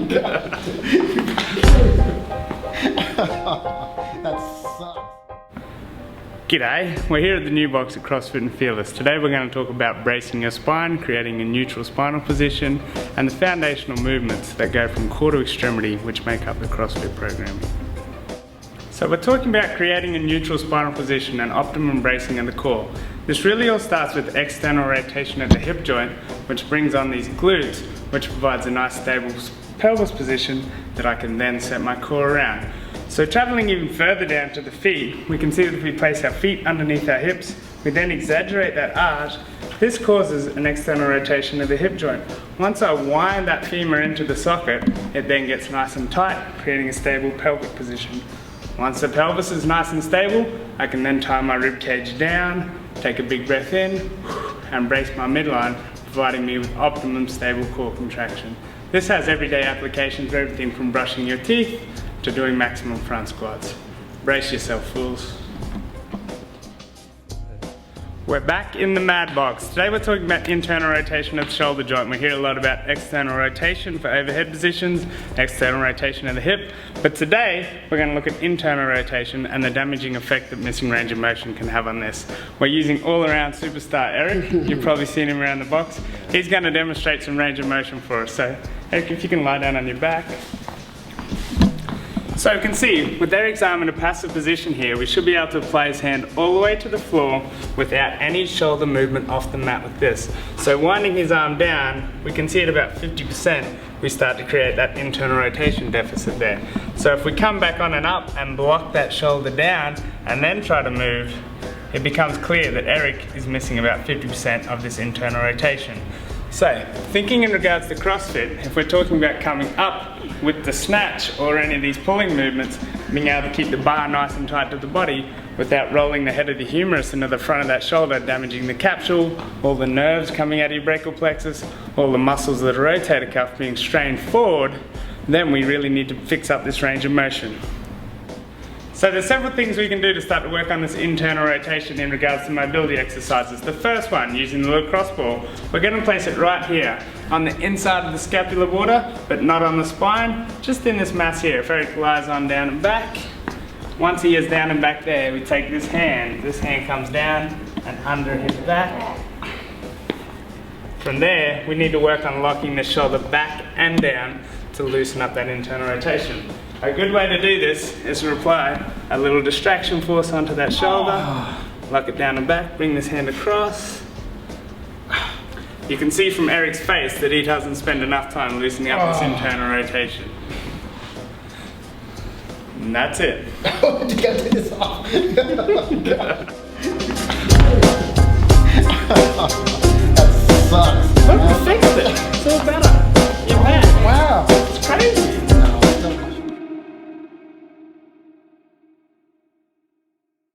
That sucks. G'day, we're here at the new box at CrossFit and Fearless. Today we're going to talk about bracing your spine, creating a neutral spinal position, and the foundational movements that go from core to extremity which make up the CrossFit program. So we're talking about creating a neutral spinal position and optimum bracing of the core. This really all starts with external rotation at the hip joint, which brings on these glutes, which provides a nice stable pelvis position that I can then set my core around. So traveling even further down to the feet, we can see that if we place our feet underneath our hips, we then exaggerate that arch. This causes an external rotation of the hip joint. Once I wind that femur into the socket, it then gets nice and tight, creating a stable pelvic position. Once the pelvis is nice and stable, I can then tie my rib cage down, take a big breath in, and brace my midline, providing me with optimum stable core contraction. This has everyday applications for everything from brushing your teeth to doing maximum front squats. Brace yourself, fools. We're back in the mad box. Today we're talking about internal rotation of the shoulder joint. We hear a lot about external rotation for overhead positions, external rotation of the hip, but today we're going to look at internal rotation and the damaging effect that missing range of motion can have on this. We're using all-around superstar Eric. You've probably seen him around the box. He's going to demonstrate some range of motion for us. So Eric, if you can lie down on your back. So you can see, with Eric's arm in a passive position here, we should be able to apply his hand all the way to the floor without any shoulder movement off the mat with this. So winding his arm down, we can see at about 50%, we start to create that internal rotation deficit there. So if we come back on and up and block that shoulder down and then try to move, it becomes clear that Eric is missing about 50% of this internal rotation. So, thinking in regards to CrossFit, if we're talking about coming up with the snatch or any of these pulling movements, being able to keep the bar nice and tight to the body without rolling the head of the humerus into the front of that shoulder, damaging the capsule, all the nerves coming out of your brachial plexus, all the muscles of the rotator cuff being strained forward, then we really need to fix up this range of motion. So there's several things we can do to start to work on this internal rotation in regards to mobility exercises. The first one, using the little cross ball, we're going to place it right here on the inside of the scapular border, but not on the spine, just in this mass here. If Eric lies on down and back, once he is down and back there, we take this hand comes down and under his back. From there, we need to work on locking the shoulder back and down to loosen up that internal rotation. A good way to do this is to apply a little distraction force onto that shoulder, lock it down and back, bring this hand across. You can see from Eric's face that he doesn't spend enough time loosening up this internal rotation. And that's it. To get this off.